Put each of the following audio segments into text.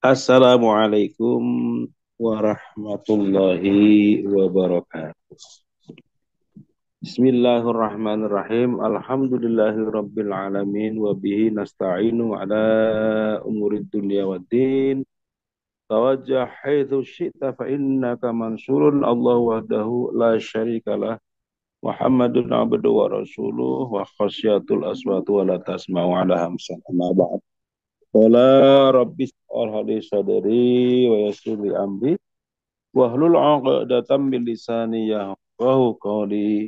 Assalamualaikum warahmatullahi wabarakatuh. Bismillahirrahmanirrahim. Alhamdulillahirabbil alamin wa bihi nasta'inu ala umurid dunya waddin. Tawajjah haitsu syi'ta fa innaka mansurun Allah wahdahu la syarikalah. Muhammadun abduhu wa rasuluh wa khasyatul aswatu wa la tasma'u ala hamsan amma ba'd. Qala rabbis arhali sadri wa yassir li amri wahlul 'uqdatam min lisani yafqahu qawli.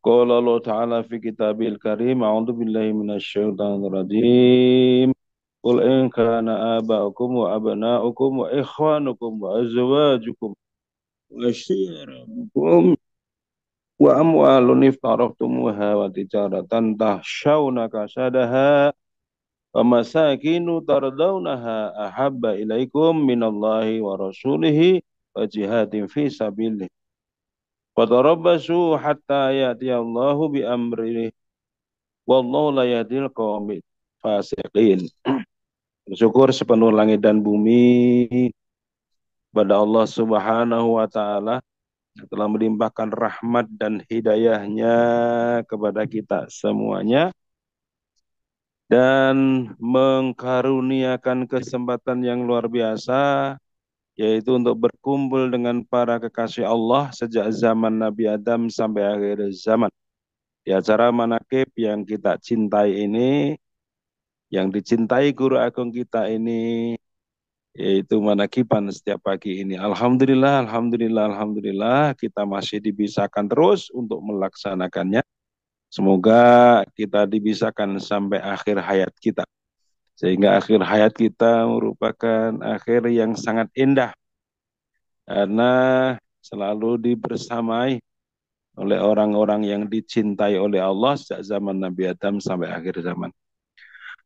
Qala Allah Ta'ala fi kitabil karim, a'udzu billahi minasyaitonir rajim. Qul in kana aba'ukum wa abna'ukum wa ikhwanukum wa azwajukum wa ashirabukum wa amwalun iftaraftumuha wa tijaratan tahshawna kasadaha wa masakinu tardawnaha ahabba ilaikum minallahi wa rasulihi wa jihadin fi sabilihi. Fatarabbasu hatta ya'tiyallahu bi amrihi wallahu la yahdil qaumil fasiqin. Bersyukur sepenuh langit dan bumi pada Allah Subhanahu wa taala yang telah melimpahkan rahmat dan hidayahnya kepada kita semuanya dan mengkaruniakan kesempatan yang luar biasa, yaitu untuk berkumpul dengan para kekasih Allah sejak zaman Nabi Adam sampai akhir zaman. Di acara manakib yang kita cintai ini, yang dicintai guru agung kita ini, yaitu manakiban setiap pagi ini. Alhamdulillah, alhamdulillah, alhamdulillah, kita masih dibisakan terus untuk melaksanakannya. Semoga kita dibisakan sampai akhir hayat kita. Sehingga akhir hayat kita merupakan akhir yang sangat indah. Karena selalu dibersamai oleh orang-orang yang dicintai oleh Allah sejak zaman Nabi Adam sampai akhir zaman.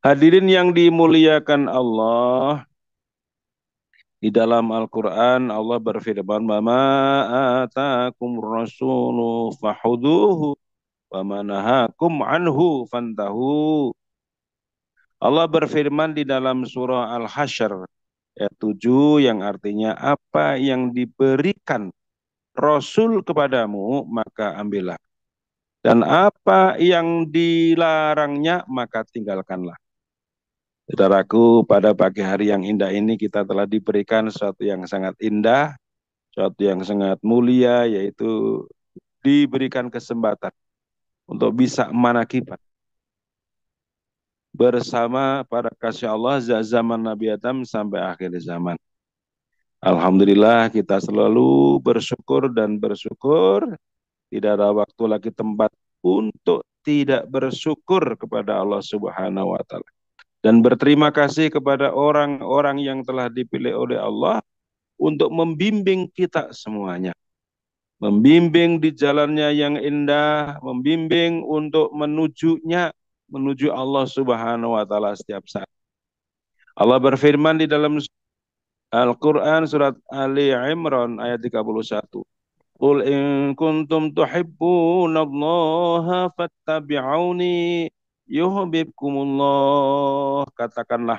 Hadirin yang dimuliakan Allah, di dalam Al-Quran Allah berfirman, "Mama atakum rasulu fahuduhu wa manahakum anhu fantahu." Allah berfirman di dalam surah Al-Hasyr ayat 7 yang artinya apa yang diberikan Rasul kepadamu maka ambillah, dan apa yang dilarangnya maka tinggalkanlah. Saudaraku, pada pagi hari yang indah ini kita telah diberikan sesuatu yang sangat indah, sesuatu yang sangat mulia, yaitu diberikan kesempatan untuk bisa manakiban bersama para kasih Allah zaman Nabi Adam sampai akhir zaman. Alhamdulillah kita selalu bersyukur dan bersyukur. Tidak ada waktu lagi tempat untuk tidak bersyukur kepada Allah Subhanahu wa taala. Dan berterima kasih kepada orang-orang yang telah dipilih oleh Allah untuk membimbing kita semuanya. Membimbing di jalannya yang indah, membimbing untuk menuju Allah Subhanahu wa taala setiap saat. Allah berfirman di dalam Al-Quran surat Ali Imran ayat 31. Qul in kuntum tuhibbunallaha fattabi'uni yuhibbukumullah. Katakanlah,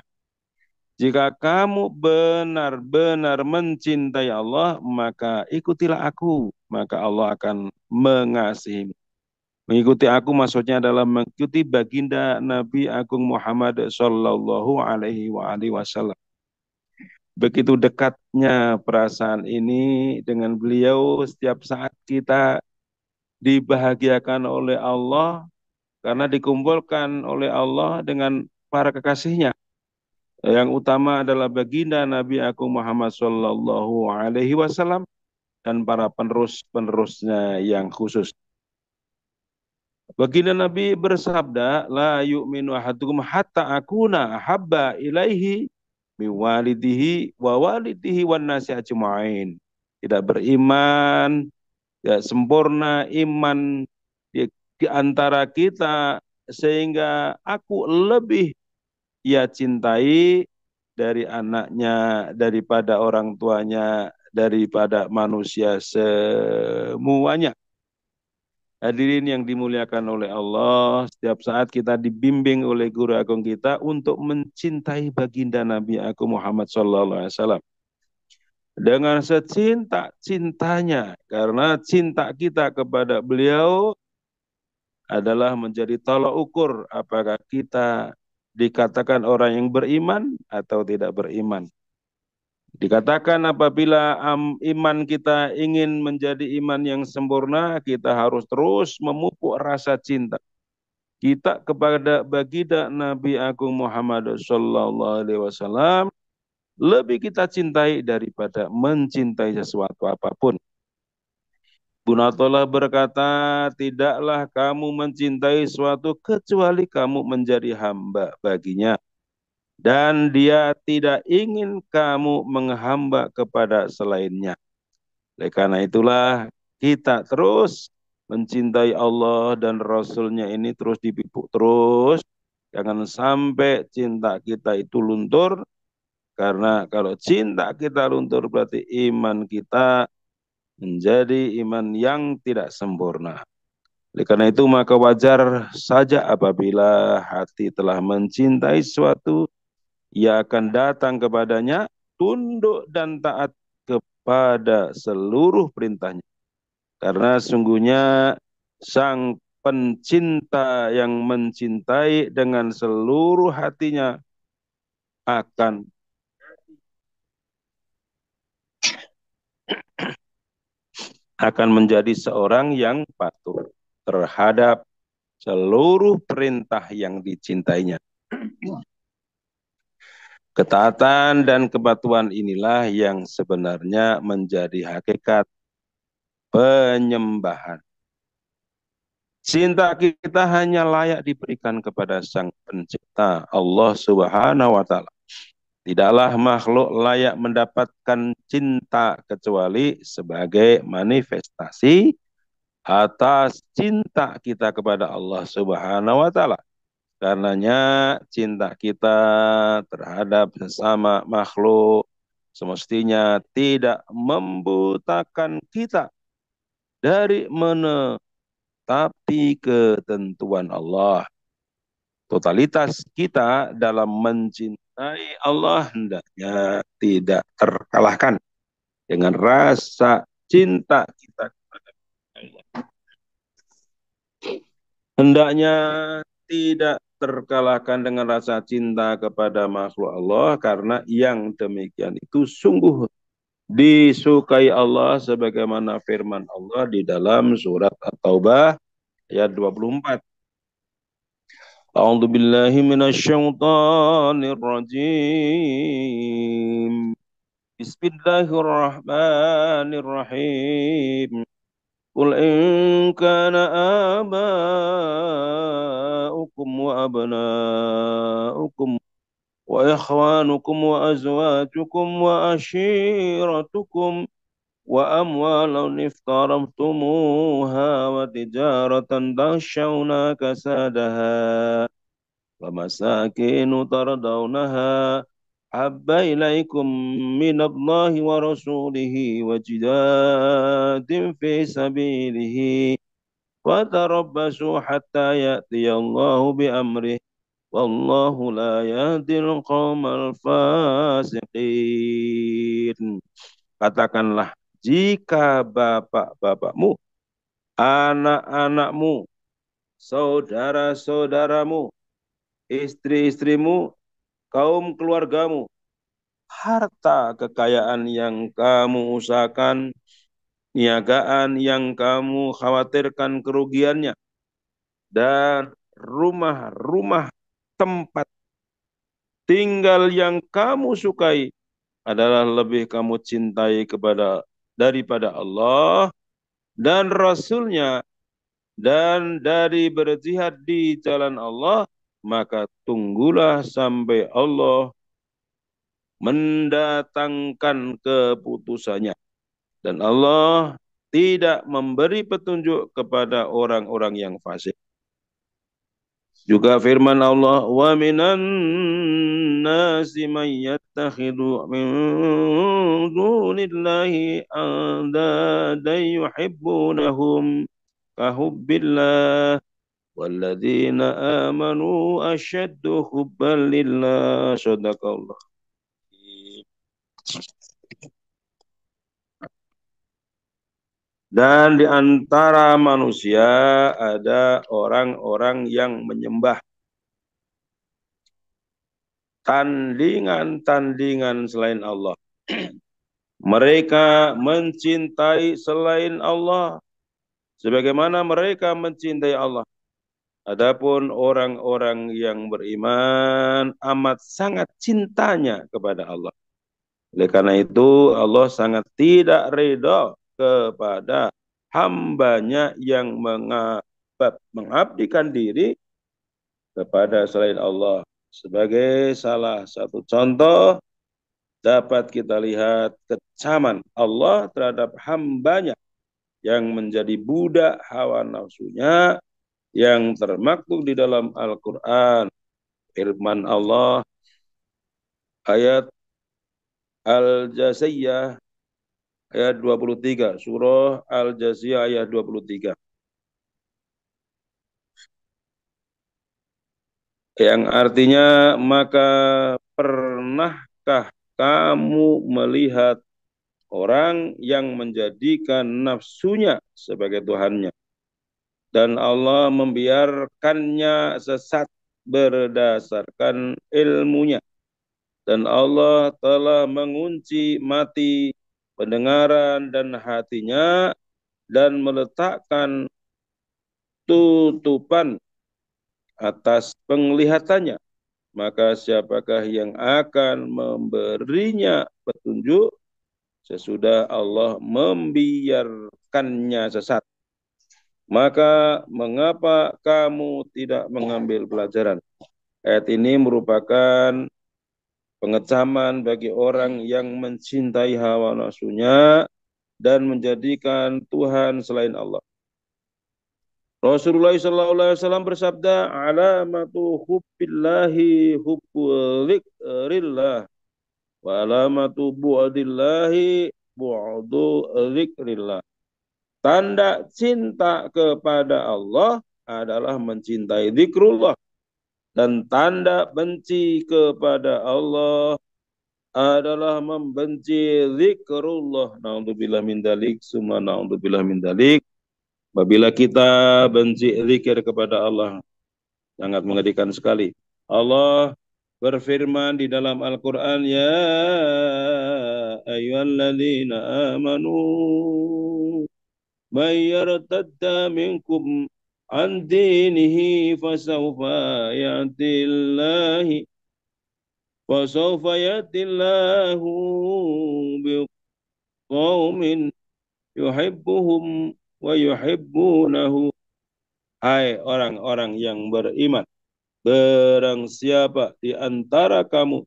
jika kamu benar-benar mencintai Allah, maka ikutilah aku, maka Allah akan mengasihimu. Mengikuti aku maksudnya adalah mengikuti baginda Nabi Agung Muhammad Sallallahu Alaihi Wasallam. Begitu dekatnya perasaan ini dengan beliau, setiap saat kita dibahagiakan oleh Allah karena dikumpulkan oleh Allah dengan para kekasihnya. Yang utama adalah baginda Nabi Agung Muhammad Sallallahu Alaihi Wasallam dan para penerus-penerusnya yang khusus. Baginda Nabi bersabda, la yu'minu ahadukum hatta akuna ahabba ilaihi miwalidihi wa walidihi wan nasi ajma'in. Tidak beriman, tidak sempurna iman di antara kita sehingga aku lebih ia cintai dari anaknya, daripada orang tuanya, daripada manusia semuanya. Hadirin yang dimuliakan oleh Allah, setiap saat kita dibimbing oleh guru agung kita untuk mencintai baginda Nabi Agung Muhammad SAW dengan secinta-cintanya, karena cinta kita kepada beliau adalah menjadi tolak ukur apakah kita dikatakan orang yang beriman atau tidak beriman. Dikatakan apabila iman kita ingin menjadi iman yang sempurna, kita harus terus memupuk rasa cinta kita kepada baginda Nabi Agung Muhammad Sallallahu Alaihi Wasallam lebih kita cintai daripada mencintai sesuatu apapun. Bunatullah berkata, tidaklah kamu mencintai sesuatu kecuali kamu menjadi hamba baginya. Dan dia tidak ingin kamu menghamba kepada selainnya. Oleh karena itulah kita terus mencintai Allah dan Rasul-Nya ini terus dipupuk terus. Jangan sampai cinta kita itu luntur. Karena kalau cinta kita luntur berarti iman kita menjadi iman yang tidak sempurna. Oleh karena itu maka wajar saja apabila hati telah mencintai suatu, ia akan datang kepadanya, tunduk dan taat kepada seluruh perintahnya. Karena sungguhnya sang pencinta yang mencintai dengan seluruh hatinya akan menjadi seorang yang patuh terhadap seluruh perintah yang dicintainya. Ketaatan dan kepatuhan inilah yang sebenarnya menjadi hakikat penyembahan. Cinta kita hanya layak diberikan kepada Sang Pencipta Allah Subhanahu wa Ta'ala. Tidaklah makhluk layak mendapatkan cinta kecuali sebagai manifestasi atas cinta kita kepada Allah Subhanahu wa Ta'ala. Karenanya cinta kita terhadap sesama makhluk semestinya tidak membutakan kita dari menetapi ketentuan Allah. Totalitas kita dalam mencintai Allah hendaknya tidak terkalahkan dengan rasa cinta kita kepada Allah. Hendaknya tidak terkalahkan dengan rasa cinta kepada makhluk Allah, karena yang demikian itu sungguh disukai Allah sebagaimana firman Allah di dalam surat At-Taubah ayat 24. A'udzu billahi minasyaitonir rajim. Bismillahirrahmanirrahim. Qul in kana aba'ukum wa abna'ukum wa ikhwanukum wa azwajukum wa ashiratukum wa amwalun iftaraftumuha wa tijaratan takhshawna kasadaha wa masakinu tardawnaha habba ilaikum minallahi wa rasulihi wa jihadin fi sabilihi wa tarabbasu hatta ya'tiyallahu bi amrih wallahu la yahdil qawmal fasiqin. Katakanlah, jika bapak-bapakmu, anak-anakmu, saudara-saudaramu, istri-istrimu, kaum keluargamu, harta kekayaan yang kamu usahakan, niagaan yang kamu khawatirkan kerugiannya, dan rumah-rumah tempat tinggal yang kamu sukai adalah lebih kamu cintai daripada Allah dan Rasul-Nya, dan dari berjihad di jalan Allah, maka tunggulah sampai Allah mendatangkan keputusannya. Dan Allah tidak memberi petunjuk kepada orang-orang yang fasik. Juga firman Allah, wa minan nasi man yattakhidhu min dunillahi andadan yuhibbunahum kahubbillah walladzina amanu asyaddu hubban lillah. Shadakallah. Dan di antara manusia ada orang-orang yang menyembah tandingan-tandingan selain Allah. Mereka mencintai selain Allah sebagaimana mereka mencintai Allah. Adapun orang-orang yang beriman amat sangat cintanya kepada Allah. Oleh karena itu Allah sangat tidak ridha kepada hambanya yang mengabdikan diri kepada selain Allah. Sebagai salah satu contoh dapat kita lihat kecaman Allah terhadap hambanya yang menjadi budak hawa nafsunya yang termaktub di dalam Al-Quran. Firman Allah ayat Al-Jasiyah ayat 23, surah Al-Jasiyah ayat 23. Yang artinya, maka pernahkah kamu melihat orang yang menjadikan nafsunya sebagai Tuhannya dan Allah membiarkannya sesat berdasarkan ilmunya, dan Allah telah mengunci mati pendengaran dan hatinya dan meletakkan tutupan atas penglihatannya, maka siapakah yang akan memberinya petunjuk sesudah Allah membiarkannya sesat? Maka mengapa kamu tidak mengambil pelajaran? Ayat ini merupakan pengecaman bagi orang yang mencintai hawa nafsunya dan menjadikan Tuhan selain Allah. Rasulullah SAW bersabda, alamatu hubbillahi hubbulikrillah wa alamatu bu'adillahi bu'adu zikrillah. Tanda cinta kepada Allah adalah mencintai zikrullah, dan tanda benci kepada Allah adalah membenci zikrullah. Na'udzubillah min dalik, summa na'udzubillah min dalik. Apabila kita benci zikir kepada Allah, sangat mengerikan sekali. Allah berfirman di dalam Al-Quran, ya ayyuhalladzina amanu man yartadda minkum an dinihi fasawfa yatillahu biqaumin yuhibbuhum wa yuhibbunahu. Hai orang-orang yang beriman, barang siapa di antara kamu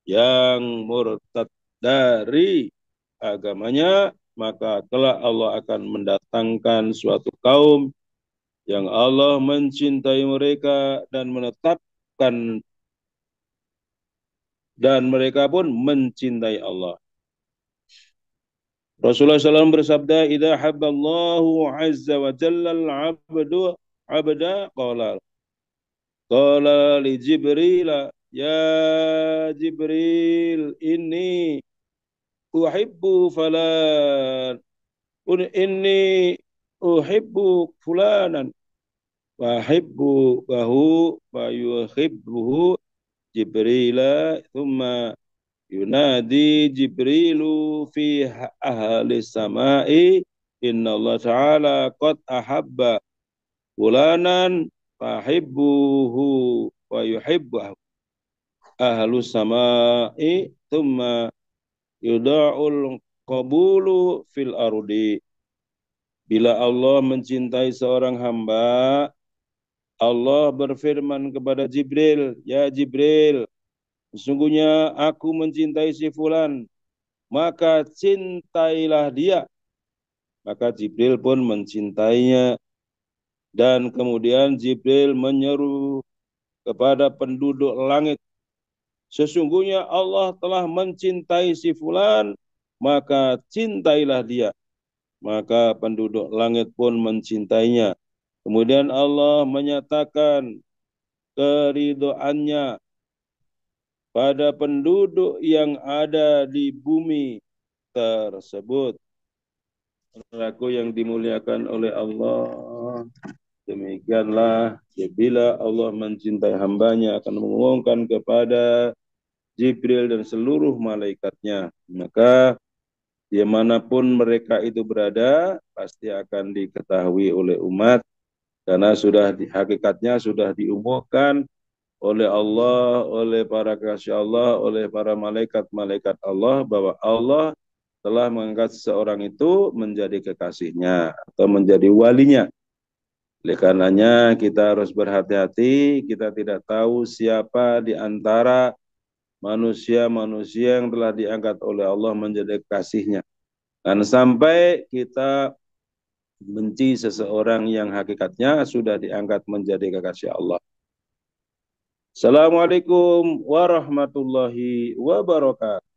yang murtad dari agamanya, maka kelak Allah akan mendatangkan suatu kaum yang Allah mencintai mereka dan menetapkan, dan mereka pun mencintai Allah. Rasulullah SAW bersabda, idza habballahu azza wa jalla al-'abdu 'abda qala li Jibril, ya Jibril, inni uhibbu falan, inni uhibbu fulanan wa uhibbu wa yuhibbuhu Jibril, thumma yunadi Jibrilu fi ahli samai, inna Allah ta'ala qad ahabba fulanan fahibbuhu wa yuhibbuhu ahlu samai, thumma yuda'ul qabulu fil ardi. Bila Allah mencintai seorang hamba, Allah berfirman kepada Jibril, ya Jibril, sesungguhnya aku mencintai si fulan, maka cintailah dia. Maka Jibril pun mencintainya, dan kemudian Jibril menyeru kepada penduduk langit, sesungguhnya Allah telah mencintai si fulan, maka cintailah dia. maka penduduk langit pun mencintainya. Kemudian Allah menyatakan keridhoannya pada penduduk yang ada di bumi tersebut. Saudaraku yang dimuliakan oleh Allah, demikianlah bila Allah mencintai hambanya akan mengumumkan kepada Jibril dan seluruh malaikatnya. Maka dimanapun mereka itu berada, pasti akan diketahui oleh umat, karena hakikatnya sudah diumumkan oleh Allah, oleh para kasih Allah, oleh para malaikat-malaikat Allah, bahwa Allah telah mengangkat seseorang itu menjadi kekasihnya atau menjadi walinya. Oleh karenanya kita harus berhati-hati, kita tidak tahu siapa di antara manusia-manusia yang telah diangkat oleh Allah menjadi kekasihnya. Dan sampai kita benci seseorang yang hakikatnya sudah diangkat menjadi kekasih Allah. Assalamualaikum warahmatullahi wabarakatuh.